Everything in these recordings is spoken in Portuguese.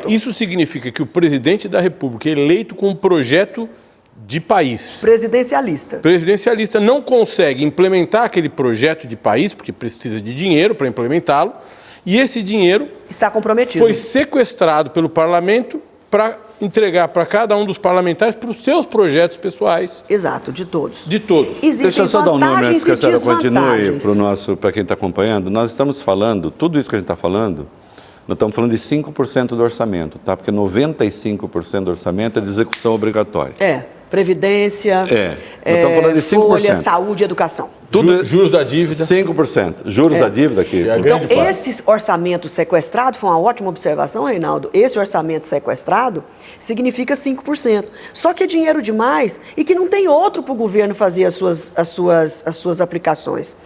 Isso significa que o presidente da República, eleito com um projeto de país... Presidencialista não consegue implementar aquele projeto de país, porque precisa de dinheiro para implementá-lo, e esse dinheiro... está comprometido. ...foi sequestrado pelo parlamento para entregar para cada um dos parlamentares para os seus projetos pessoais. Exato, de todos. De todos. Deixa eu só dar um nome antes que a senhora continue para quem está acompanhando. Nós estamos falando, tudo isso que a gente está falando, nós estamos falando de 5% do orçamento, tá? Porque 95% do orçamento é de execução obrigatória. Previdência, nós estamos falando de 5%. Folha, saúde e educação. Juros da dívida. 5%. Juros da dívida aqui. Então, esse orçamento sequestrado, foi uma ótima observação, Reinaldo, esse orçamento sequestrado significa 5%. Só que é dinheiro demais e que não tem outro para o governo fazer as suas aplicações.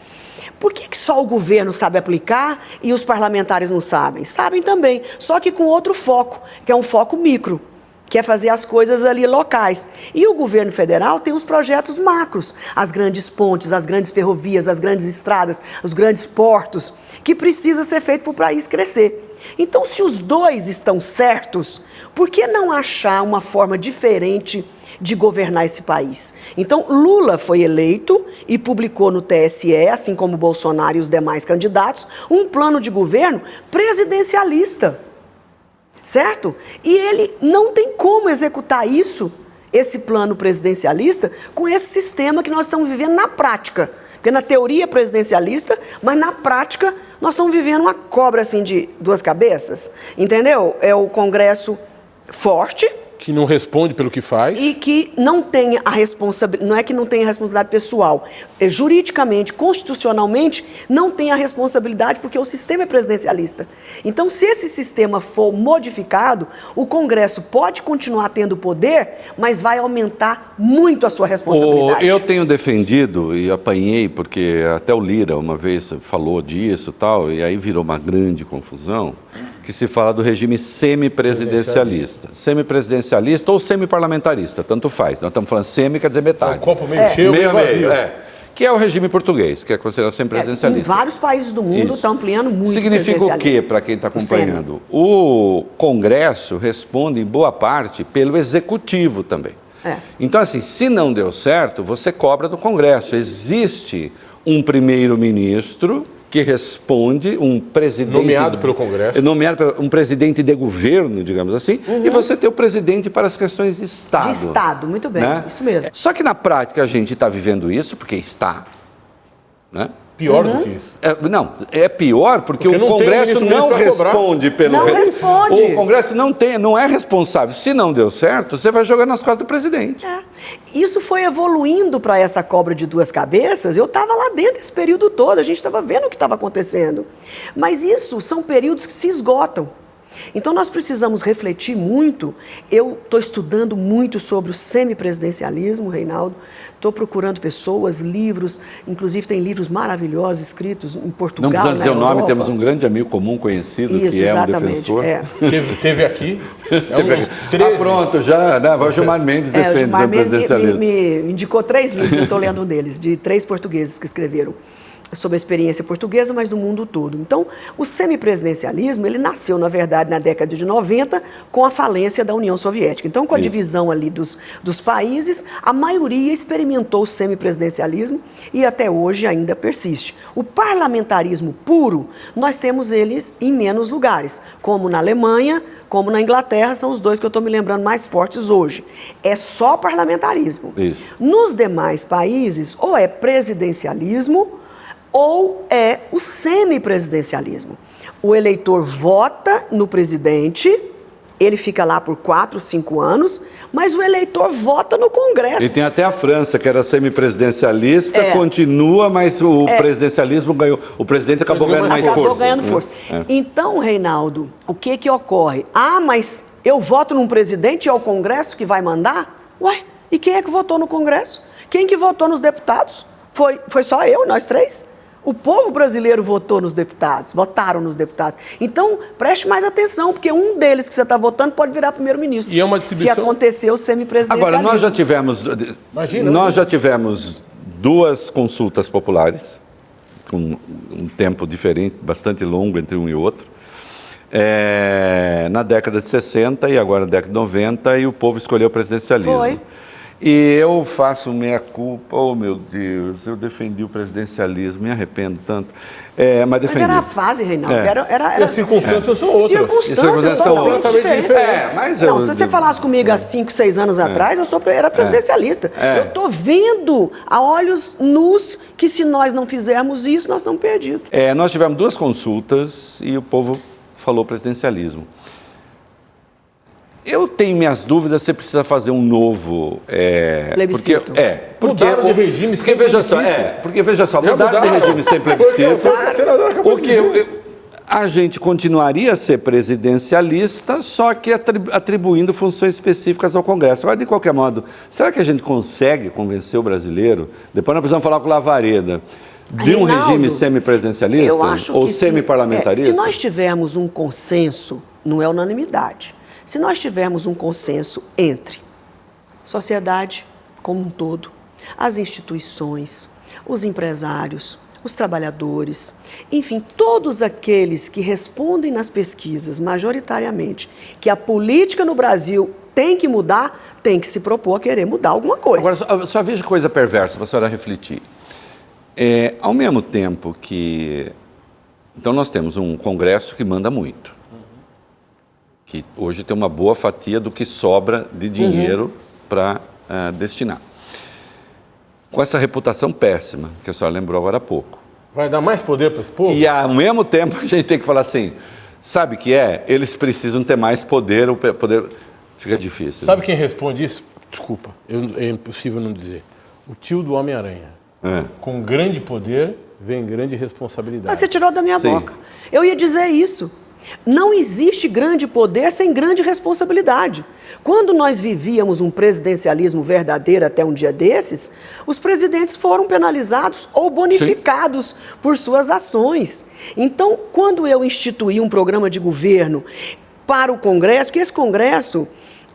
Por que só o governo sabe aplicar e os parlamentares não sabem? Sabem também, só que com outro foco, que é um foco micro, que é fazer as coisas ali locais. E o governo federal tem os projetos macros, as grandes pontes, as grandes ferrovias, as grandes estradas, os grandes portos, que precisa ser feito para o país crescer. Então, se os dois estão certos, por que não achar uma forma diferente de governar esse país? Então, Lula foi eleito e publicou no TSE, assim como Bolsonaro e os demais candidatos, um plano de governo presidencialista. Certo? E ele não tem como executar isso, esse plano presidencialista, com esse sistema que nós estamos vivendo na prática. Porque na teoria é presidencialista, mas na prática nós estamos vivendo uma cobra assim de duas cabeças, entendeu? É o Congresso forte... que não responde pelo que faz. E que não tenha a responsabilidade, não é que não tenha a responsabilidade pessoal, juridicamente, constitucionalmente, não tem a responsabilidade porque o sistema é presidencialista. Então, se esse sistema for modificado, o Congresso pode continuar tendo poder, mas vai aumentar muito a sua responsabilidade. Eu tenho defendido e apanhei, porque até o Lira uma vez falou disso e tal, e aí virou uma grande confusão, que se fala do regime semipresidencialista. Semipresidencialista ou semiparlamentarista, tanto faz. Nós estamos falando semi, quer dizer metade. O copo meio cheio, meio vazio. Que é o regime português, que é considerado semipresidencialista. Em vários países do mundo está ampliando muito. Significa o quê, para quem está acompanhando? O Congresso responde, em boa parte, pelo Executivo também. Então, assim, se não deu certo, você cobra do Congresso. Existe um primeiro-ministro que responde, um presidente... Nomeado pelo Congresso. Nomeado por um presidente de governo, digamos assim, e você tem o presidente para as questões de Estado. De Estado, muito bem, né? Isso mesmo. Só que na prática a gente está vivendo isso porque está, né? Pior do que isso. É pior porque o Congresso não responde pelo... Não responde. O Congresso não é responsável. Se não deu certo, você vai jogar nas costas do presidente. Isso foi evoluindo para essa cobra de duas cabeças. Eu estava lá dentro esse período todo, a gente estava vendo o que estava acontecendo. Mas isso são períodos que se esgotam. Então, nós precisamos refletir muito. Eu estou estudando muito sobre o semipresidencialismo, Reinaldo. Estou procurando pessoas, livros, inclusive tem livros maravilhosos escritos em Portugal, não precisa dizer o nome, Europa. Temos um grande amigo comum conhecido, isso, que é exatamente, um defensor. Teve aqui. Pronto, já, né? O Gilmar Mendes defende o semipresidencialismo. Me indicou 3 livros, eu estou lendo um deles, de 3 portugueses que escreveram sobre a experiência portuguesa, mas do mundo todo. Então, o semipresidencialismo, ele nasceu, na verdade, na década de 90, com a falência da União Soviética. Então, com a divisão ali dos países, a maioria experimentou o semipresidencialismo e até hoje ainda persiste. O parlamentarismo puro, nós temos eles em menos lugares, como na Alemanha, como na Inglaterra, são os dois que eu estou me lembrando mais fortes hoje. É só parlamentarismo. Isso. Nos demais países, ou é presidencialismo, ou é o semipresidencialismo. O eleitor vota no presidente, ele fica lá por 4, 5 anos, mas o eleitor vota no Congresso. E tem até a França, que era semipresidencialista, continua, mas o presidencialismo ganhou. O presidente acabou ganhando mais força. Acabou ganhando força. Então, Reinaldo, o que ocorre? Mas eu voto num presidente e é o Congresso que vai mandar? Ué, e quem é que votou no Congresso? Quem que votou nos deputados? Foi só eu, nós 3? O povo brasileiro votou nos deputados, votaram nos deputados. Então, preste mais atenção, porque um deles que você está votando pode virar primeiro-ministro. E é uma distribuição... Se acontecer o semipresidencialismo. Agora, nós já tivemos 2 consultas populares, com um tempo diferente, bastante longo entre um e outro. na década de 60 e agora na década de 90, e o povo escolheu o presidencialismo. Foi. E eu faço minha culpa, oh meu Deus, eu defendi o presidencialismo, me arrependo tanto. Mas era a fase, Reinaldo. Era as circunstâncias são outras. Circunstâncias totalmente diferentes. Mas não, se você falasse comigo há 5, 6 anos atrás, era presidencialista. Eu estou vendo a olhos nus que se nós não fizermos isso, nós estamos perdidos. Nós tivemos 2 consultas e o povo falou presidencialismo. Eu tenho minhas dúvidas se precisa fazer um novo... plebiscito. Mudaram de regime sem plebiscito. Porque veja só, mudaram de regime sem plebiscito. A gente continuaria a ser presidencialista, só que atribuindo funções específicas ao Congresso. Agora, de qualquer modo, será que a gente consegue convencer o brasileiro? Depois nós precisamos falar com o Lavareda. De um regime semipresidencialista ou semiparlamentarista? Se nós tivermos um consenso, não é unanimidade. Se nós tivermos um consenso entre sociedade como um todo, as instituições, os empresários, os trabalhadores, enfim, todos aqueles que respondem nas pesquisas, majoritariamente, que a política no Brasil tem que mudar, tem que se propor a querer mudar alguma coisa. Agora, só veja coisa perversa para a senhora refletir. Ao mesmo tempo que... Então, nós temos um Congresso que manda muito. Que hoje tem uma boa fatia do que sobra de dinheiro para destinar. Com essa reputação péssima, que a senhora lembrou agora há pouco. Vai dar mais poder para esse povo? E ao mesmo tempo a gente tem que falar assim, sabe o que é? Eles precisam ter mais poder, fica difícil. Sabe quem responde isso? Desculpa, é impossível não dizer. O tio do Homem-Aranha. Com grande poder vem grande responsabilidade. Mas você tirou da minha boca. Eu ia dizer isso. Não existe grande poder sem grande responsabilidade. Quando nós vivíamos um presidencialismo verdadeiro até um dia desses, os presidentes foram penalizados ou bonificados por suas ações. Então, quando eu instituí um programa de governo para o Congresso, porque esse Congresso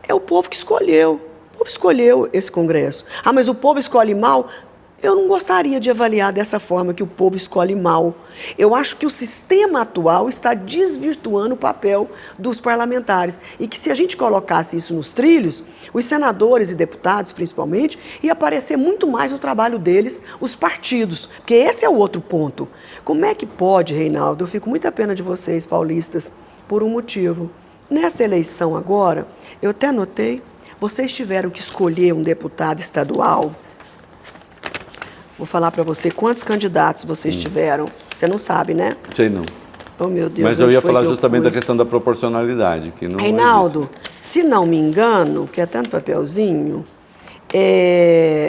é o povo que escolheu. O povo escolheu esse Congresso. Mas o povo escolhe mal? Eu não gostaria de avaliar dessa forma, que o povo escolhe mal. Eu acho que o sistema atual está desvirtuando o papel dos parlamentares. E que se a gente colocasse isso nos trilhos, os senadores e deputados, principalmente, ia aparecer muito mais o trabalho deles, os partidos. Porque esse é o outro ponto. Como é que pode, Reinaldo? Eu fico muito a pena de vocês, paulistas, por um motivo. Nessa eleição agora, eu até anotei, vocês tiveram que escolher um deputado estadual. Vou falar para você quantos candidatos vocês tiveram. Você não sabe, né? Sei não. Oh, meu Deus. Mas eu ia falar justamente da questão da proporcionalidade. Que não Reinaldo, existe. Se não me engano, que é tanto papelzinho,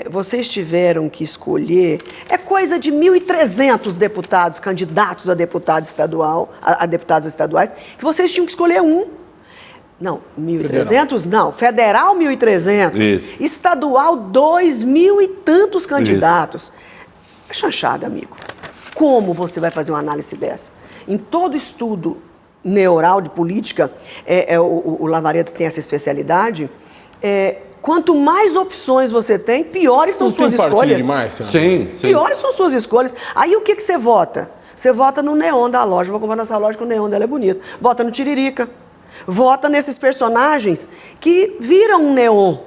vocês tiveram que escolher, coisa de 1.300 deputados, candidatos a deputado estadual, a deputados estaduais, que vocês tinham que escolher um. Não, 1.300 não. Federal, 1.300. Isso. Estadual, 2.000 e tantos candidatos. Isso. É chanchada, amigo. Como você vai fazer uma análise dessa? Em todo estudo neural de política, o Lavareda tem essa especialidade, quanto mais opções você tem, piores são suas escolhas. Demais, sim. Piores são suas escolhas. Aí o que você vota? Você vota no neon da loja. Vou comprar nessa loja que o neon dela é bonito. Vota no Tiririca. Vota nesses personagens que viram um neon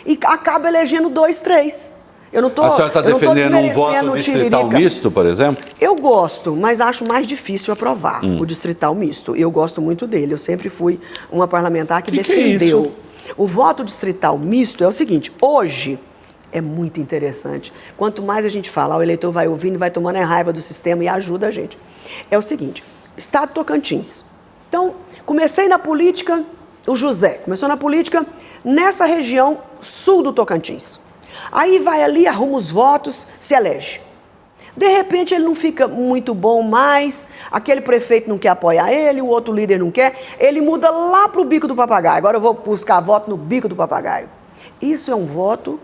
e acaba elegendo 2, 3. Eu não estou A senhora está defendendo um voto distrital misto, por exemplo? Eu gosto, mas acho mais difícil aprovar o distrital misto. Eu gosto muito dele. Eu sempre fui uma parlamentar que defendeu. Que é isso? O voto distrital misto é o seguinte, hoje é muito interessante. Quanto mais a gente fala, o eleitor vai ouvindo, vai tomando a raiva do sistema e ajuda a gente. É o seguinte, Estado Tocantins. Então, comecei na política, o José começou na política nessa região sul do Tocantins. Aí vai ali, arruma os votos, se elege. De repente ele não fica muito bom mais, aquele prefeito não quer apoiar ele, o outro líder não quer, ele muda lá para o Bico do Papagaio. Agora eu vou buscar voto no Bico do Papagaio. Isso é um voto,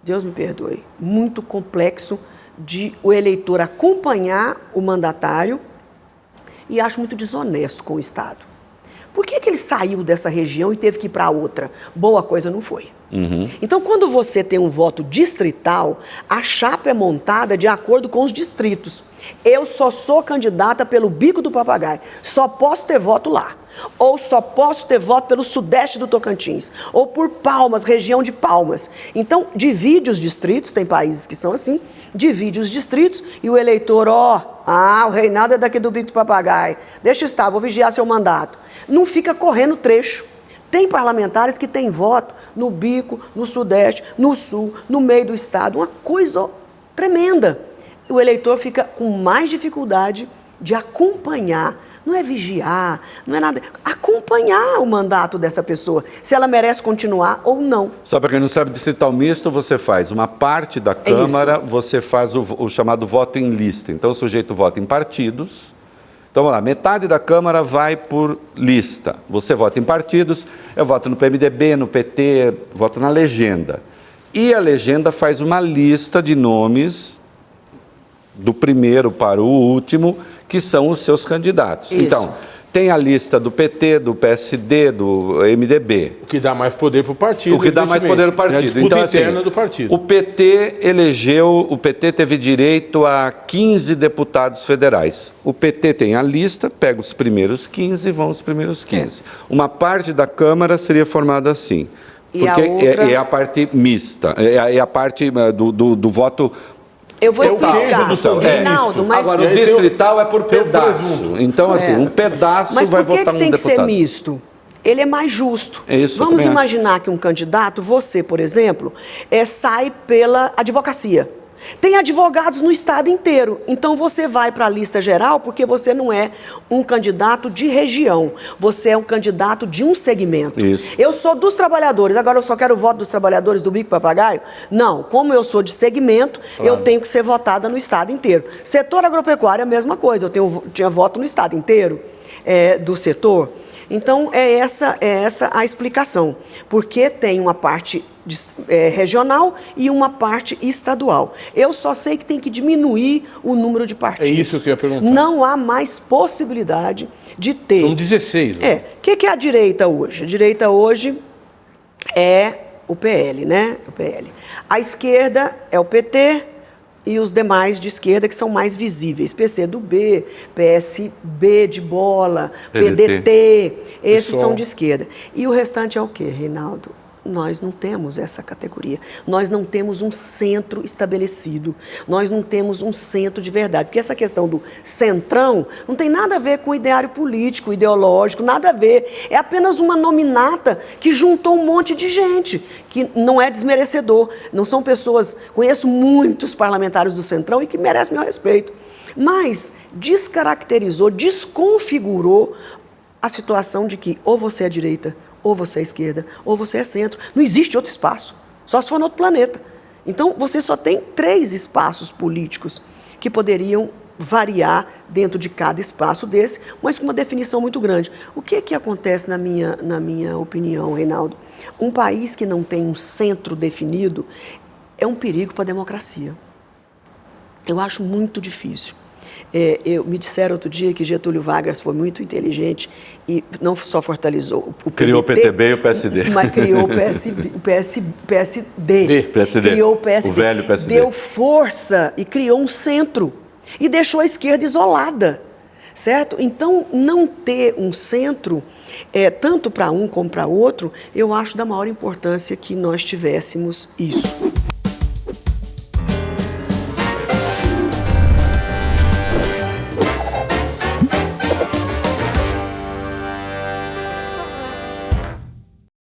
Deus me perdoe, muito complexo de o eleitor acompanhar o mandatário e acho muito desonesto com o Estado. Por que ele saiu dessa região e teve que ir para outra? Boa coisa não foi. Então, quando você tem um voto distrital, a chapa é montada de acordo com os distritos. Eu só sou candidata pelo Bico do Papagaio. Só posso ter voto lá. Ou só posso ter voto pelo sudeste do Tocantins, ou por Palmas, região de Palmas. Então, divide os distritos, tem países que são assim, divide os distritos e o eleitor, o Reinaldo é daqui do Bico do Papagaio, deixa estar, vou vigiar seu mandato. Não fica correndo trecho. Tem parlamentares que têm voto no Bico, no Sudeste, no Sul, no meio do Estado, uma coisa tremenda. O eleitor fica com mais dificuldade de acompanhar, não é vigiar, não é nada, acompanhar o mandato dessa pessoa, se ela merece continuar ou não. Só para quem não sabe, distrital misto, você faz uma parte da Câmara, você faz o chamado voto em lista. Então o sujeito vota em partidos. Então, vamos lá, metade da Câmara vai por lista. Você vota em partidos, eu voto no PMDB, no PT, voto na legenda. E a legenda faz uma lista de nomes do primeiro para o último, que são os seus candidatos. Isso. Então, tem a lista do PT, do PSD, do MDB. O que dá mais poder para o partido. O que dá mais poder para o partido. É a disputa então, interna assim, do partido. O PT teve direito a 15 deputados federais. O PT tem a lista, pega os primeiros 15 e vão os primeiros 15. Uma parte da Câmara seria formada assim. Porque é a parte mista, é a parte do voto. Eu vou explicar, Reinaldo, mas... Agora, o distrital é por pedaço. Então, assim, um pedaço vai votar um deputado. Mas por que tem que ser misto? Ele é mais justo. Vamos imaginar que um candidato, você, por exemplo, sai pela advocacia. Tem advogados no estado inteiro, então você vai para a lista geral porque você não é um candidato de região, você é um candidato de um segmento. Isso. Eu sou dos trabalhadores, agora eu só quero o voto dos trabalhadores do Bico Papagaio? Não, como eu sou de segmento, eu tenho que ser votada no estado inteiro. Setor agropecuário é a mesma coisa, eu tinha voto no estado inteiro do setor. Então, é essa a explicação, porque tem uma parte regional e uma parte estadual. Eu só sei que tem que diminuir o número de partidos. É isso que eu ia perguntar. Não há mais possibilidade de ter. São 16. Né? O que é a direita hoje? A direita hoje é o PL, né? O PL. A esquerda é o PT e os demais de esquerda que são mais visíveis. PCdoB, PSB de bola, PDT, esses são de esquerda. E o restante é o quê, Reinaldo? Nós não temos essa categoria. Nós não temos um centro estabelecido. Nós não temos um centro de verdade. Porque essa questão do centrão não tem nada a ver com ideário político, ideológico, nada a ver. É apenas uma nominata que juntou um monte de gente, que não é desmerecedor. Não são pessoas... Conheço muitos parlamentares do centrão e que merecem meu respeito. Mas descaracterizou, desconfigurou a situação de que ou você é direita, ou você é esquerda, ou você é centro. Não existe outro espaço, só se for no outro planeta. Então, você só tem 3 espaços políticos que poderiam variar dentro de cada espaço desse, mas com uma definição muito grande. O que acontece na minha opinião, Reinaldo? Um país que não tem um centro definido é um perigo para a democracia. Eu acho muito difícil. Me disseram outro dia que Getúlio Vargas foi muito inteligente e não só fortaleceu o PDT, criou o PTB e o PSD. Mas criou o PSD. Criou o PSD. O velho PSD. Deu força e criou um centro e deixou a esquerda isolada. Certo? Então, não ter um centro, tanto para um como para outro, eu acho da maior importância que nós tivéssemos isso.